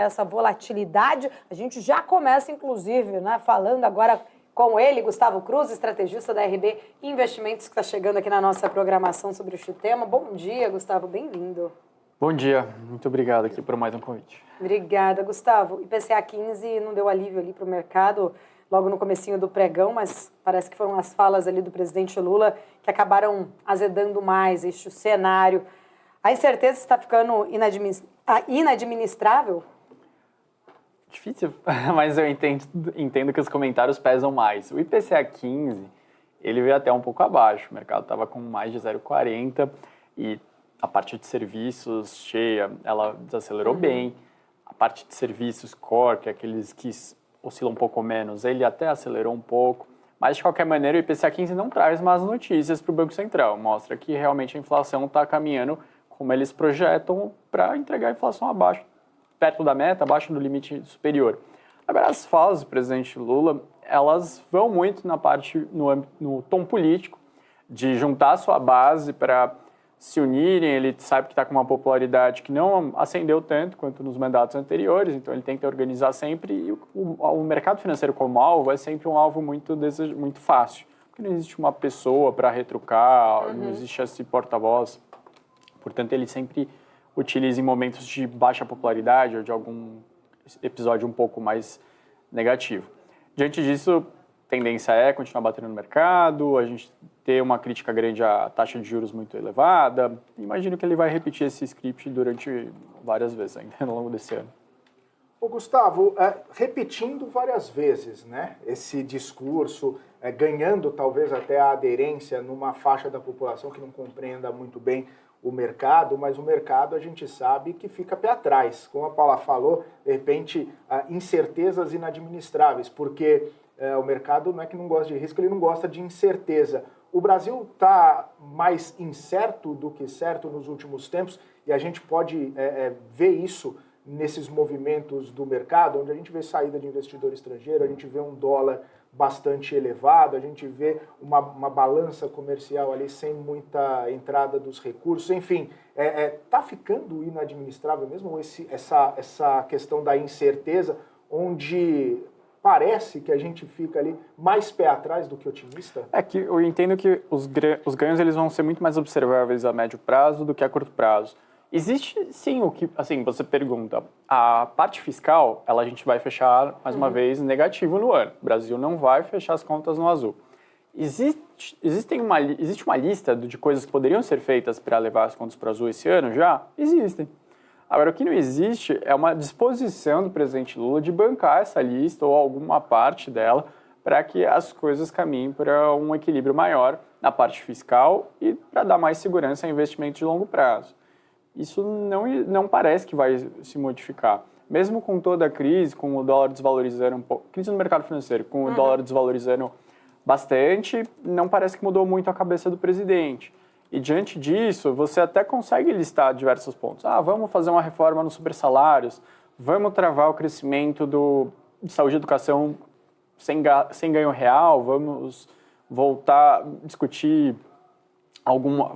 essa volatilidade. A gente já começa, inclusive, né, falando agora com ele, Gustavo Cruz, estrategista da RB Investimentos, que está chegando aqui na nossa programação sobre este tema. Bom dia, Gustavo, bem-vindo. Bom dia, muito obrigado aqui por mais um convite. Obrigada, Gustavo. IPCA 15 não deu alívio ali para o mercado logo no comecinho do pregão, mas parece que foram as falas ali do presidente Lula que acabaram azedando mais este cenário. A incerteza está ficando inadministrável? Difícil, mas eu entendo que os comentários pesam mais. O IPCA 15, ele veio até um pouco abaixo, o mercado estava com mais de 0,40 e a parte de serviços cheia, ela desacelerou bem. A parte de serviços core, que é aqueles que oscilam um pouco menos, ele até acelerou um pouco. Mas, de qualquer maneira, o IPCA 15 não traz más notícias para o Banco Central. Mostra que realmente a inflação está caminhando como eles projetam para entregar a inflação abaixo, perto da meta, abaixo do limite superior. Agora, as falas do presidente Lula, elas vão muito na parte, no tom político, de juntar a sua base para se unirem. Ele sabe que está com uma popularidade que não ascendeu tanto quanto nos mandatos anteriores, então ele tenta organizar sempre, e o mercado financeiro como alvo é sempre um alvo muito fácil, porque não existe uma pessoa para retrucar, não existe esse porta-voz, portanto ele sempre utiliza em momentos de baixa popularidade ou de algum episódio um pouco mais negativo. Diante disso, a tendência é continuar batendo no mercado, a gente ter uma crítica grande à taxa de juros muito elevada. Imagino que ele vai repetir esse script durante várias vezes ainda ao longo desse ano. Ô Gustavo, repetindo várias vezes, né, esse discurso, ganhando talvez até a aderência numa faixa da população que não compreenda muito bem o mercado, mas o mercado a gente sabe que fica pé atrás. Como a Paula falou, de repente, incertezas inadministráveis, porque o mercado não é que não gosta de risco, ele não gosta de incerteza. O Brasil está mais incerto do que certo nos últimos tempos, e a gente pode ver isso nesses movimentos do mercado, onde a gente vê saída de investidor estrangeiro, a gente vê um dólar bastante elevado, a gente vê uma balança comercial ali sem muita entrada dos recursos, enfim, está ficando inadministrável mesmo essa questão da incerteza, onde parece que a gente fica ali mais pé atrás do que otimista? É que eu entendo que os ganhos eles vão ser muito mais observáveis a médio prazo do que a curto prazo. Existe, sim, o que, assim, você pergunta, a parte fiscal, a gente vai fechar, mais uma vez, negativo no ano. O Brasil não vai fechar as contas no azul. Existe uma lista de coisas que poderiam ser feitas para levar as contas para o azul esse ano já? Existem. Agora, o que não existe é uma disposição do presidente Lula de bancar essa lista ou alguma parte dela para que as coisas caminhem para um equilíbrio maior na parte fiscal e para dar mais segurança a investimentos de longo prazo. Isso não parece que vai se modificar. Mesmo com toda a crise, com o dólar desvalorizando um pouco, crise no mercado financeiro, com o dólar desvalorizando bastante, não parece que mudou muito a cabeça do presidente. E diante disso, você até consegue listar diversos pontos. Vamos fazer uma reforma nos supersalários, vamos travar o crescimento de saúde e educação sem ganho real, vamos voltar a discutir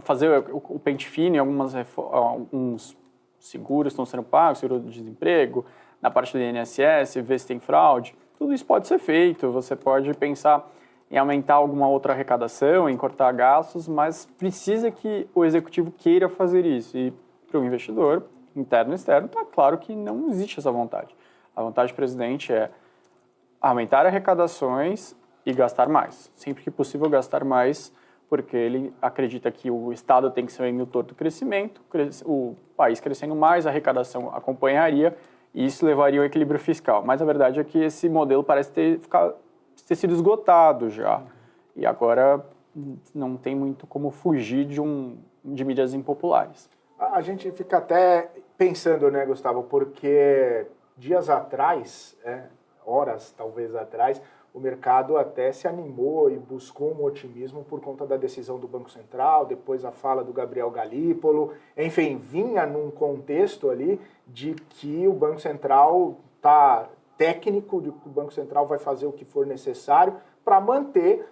fazer o pente fino em alguns seguros estão sendo pagos, seguro de desemprego, na parte do INSS, ver se tem fraude. Tudo isso pode ser feito, você pode pensar em aumentar alguma outra arrecadação, em cortar gastos, mas precisa que o executivo queira fazer isso. E para o investidor, interno e externo, está claro que não existe essa vontade. A vontade do presidente é aumentar arrecadações e gastar mais. Sempre que possível, gastar mais, porque ele acredita que o Estado tem que ser o indutor do crescimento, o país crescendo mais, a arrecadação acompanharia, e isso levaria ao equilíbrio fiscal. Mas a verdade é que esse modelo parece ter sido esgotado já, e agora não tem muito como fugir de mídias impopulares. A gente fica até pensando, né, Gustavo, porque dias atrás, horas talvez atrás, o mercado até se animou e buscou um otimismo por conta da decisão do Banco Central, depois a fala do Gabriel Galípolo, enfim, vinha num contexto ali de que o Banco Central está técnico, de que o Banco Central vai fazer o que for necessário para manter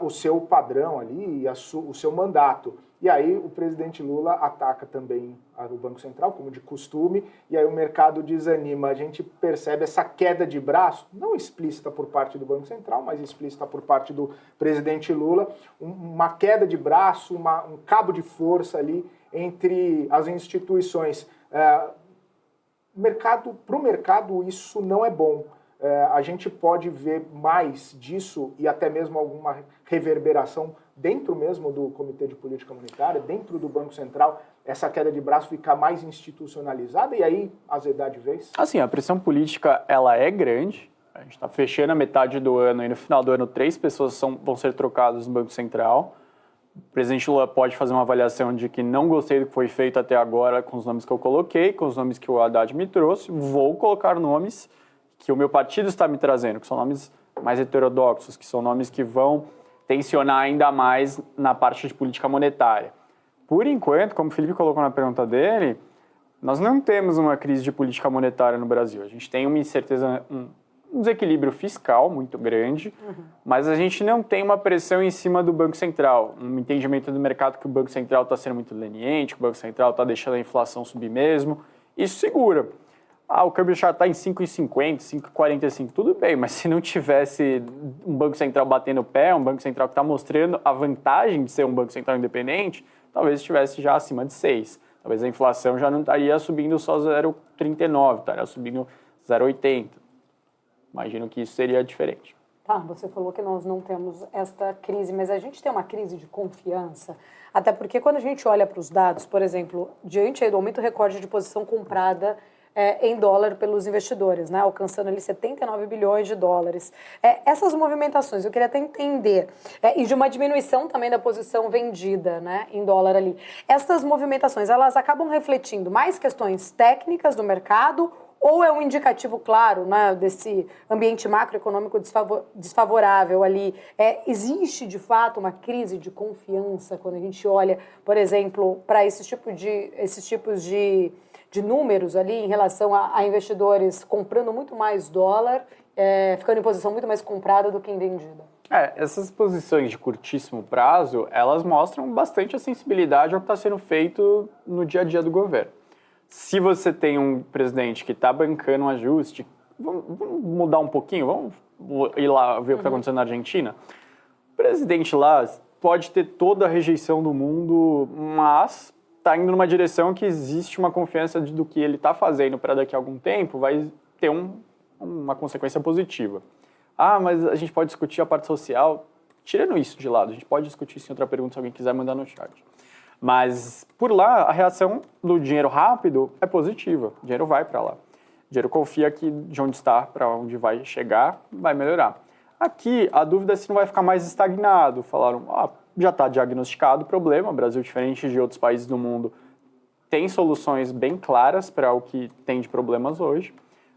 o seu padrão ali e o seu mandato. E aí o presidente Lula ataca também o Banco Central, como de costume, e aí o mercado desanima. A gente percebe essa queda de braço, não explícita por parte do Banco Central, mas explícita por parte do presidente Lula, uma queda de braço, um cabo de força ali entre as instituições. Para o mercado isso não é bom. A gente pode ver mais disso e até mesmo alguma reverberação dentro mesmo do Comitê de Política Monetária, dentro do Banco Central, essa queda de braço ficar mais institucionalizada e aí azedar de vez? Assim, a pressão política ela é grande. A gente está fechando a metade do ano e no final do ano 3 pessoas vão ser trocadas no Banco Central. O presidente Lula pode fazer uma avaliação de que não gostei do que foi feito até agora com os nomes que eu coloquei, com os nomes que o Haddad me trouxe. Vou colocar nomes que o meu partido está me trazendo, que são nomes mais heterodoxos, que são nomes que vão tensionar ainda mais na parte de política monetária. Por enquanto, como o Felipe colocou na pergunta dele, nós não temos uma crise de política monetária no Brasil. A gente tem uma incerteza, um desequilíbrio fiscal muito grande, mas a gente não tem uma pressão em cima do Banco Central, um entendimento do mercado que o Banco Central está sendo muito leniente, que o Banco Central está deixando a inflação subir mesmo. Isso segura. O câmbio já está em 5,50, 5,45, tudo bem, mas se não tivesse um Banco Central batendo o pé, um Banco Central que está mostrando a vantagem de ser um Banco Central independente, talvez estivesse já acima de 6. Talvez a inflação já não estaria subindo só 0,39, estaria subindo 0,80. Imagino que isso seria diferente. Tá, você falou que nós não temos esta crise, mas a gente tem uma crise de confiança, até porque quando a gente olha para os dados, por exemplo, diante aí do aumento recorde de posição comprada em dólar pelos investidores, né, alcançando ali 79 bilhões de dólares. Essas movimentações, eu queria até entender, e de uma diminuição também da posição vendida, né, em dólar ali. Essas movimentações, elas acabam refletindo mais questões técnicas do mercado ou é um indicativo claro, né, desse ambiente macroeconômico desfavorável ali? Existe, de fato, uma crise de confiança quando a gente olha, por exemplo, para esses tipos de números ali em relação a investidores comprando muito mais dólar, ficando em posição muito mais comprada do que em vendida? Essas posições de curtíssimo prazo, elas mostram bastante a sensibilidade ao que está sendo feito no dia a dia do governo. Se você tem um presidente que está bancando um ajuste, vamos mudar um pouquinho, vamos ir lá ver o que está acontecendo na Argentina. O presidente lá pode ter toda a rejeição do mundo, mas está indo numa direção que existe uma confiança do que ele está fazendo para daqui a algum tempo vai ter uma consequência positiva. Mas a gente pode discutir a parte social. Tirando isso de lado, a gente pode discutir isso em outra pergunta se alguém quiser mandar no chat. Mas, por lá, a reação do dinheiro rápido é positiva. O dinheiro vai para lá. O dinheiro confia que de onde está para onde vai chegar, vai melhorar. Aqui, a dúvida é se não vai ficar mais estagnado. Falaram, já está diagnosticado o problema. O Brasil, diferente de outros países do mundo, tem soluções bem claras para o que tem de problemas hoje,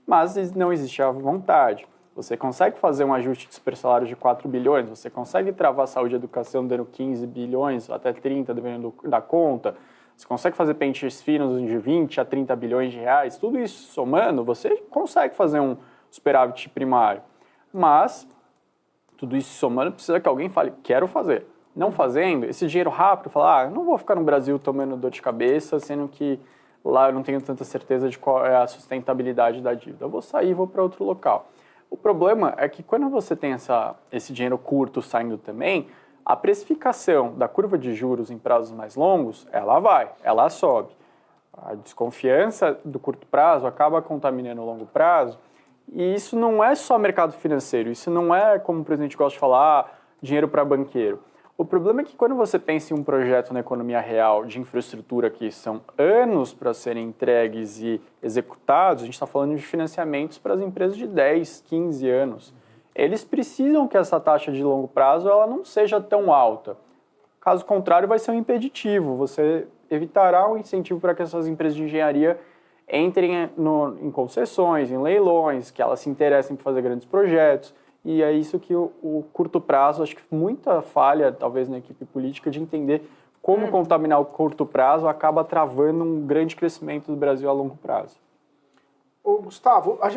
mas não existe a vontade. Você consegue fazer um ajuste de supersalário de 4 bilhões, você consegue travar a saúde e a educação dando 15 bilhões, até 30, dependendo da conta, você consegue fazer pentes finos de 20 a 30 bilhões de reais, tudo isso somando, você consegue fazer um superávit primário. Mas, tudo isso somando, precisa que alguém fale, quero fazer. Não fazendo, esse dinheiro rápido, falar, eu não vou ficar no Brasil tomando dor de cabeça, sendo que lá eu não tenho tanta certeza de qual é a sustentabilidade da dívida. Eu vou sair e vou para outro local. O problema é que quando você tem esse dinheiro curto saindo também, a precificação da curva de juros em prazos mais longos, ela sobe. A desconfiança do curto prazo acaba contaminando o longo prazo, e isso não é só mercado financeiro, isso não é, como o presidente gosta de falar, dinheiro para banqueiro. O problema é que quando você pensa em um projeto na economia real de infraestrutura que são anos para serem entregues e executados, a gente está falando de financiamentos para as empresas de 10, 15 anos. Eles precisam que essa taxa de longo prazo ela não seja tão alta. Caso contrário, vai ser um impeditivo. Você evitará um incentivo para que essas empresas de engenharia entrem em concessões, em leilões, que elas se interessem por fazer grandes projetos. E é isso que o curto prazo, acho que muita falha, talvez, na equipe política, de entender como contaminar o curto prazo acaba travando um grande crescimento do Brasil a longo prazo. Ô, Gustavo,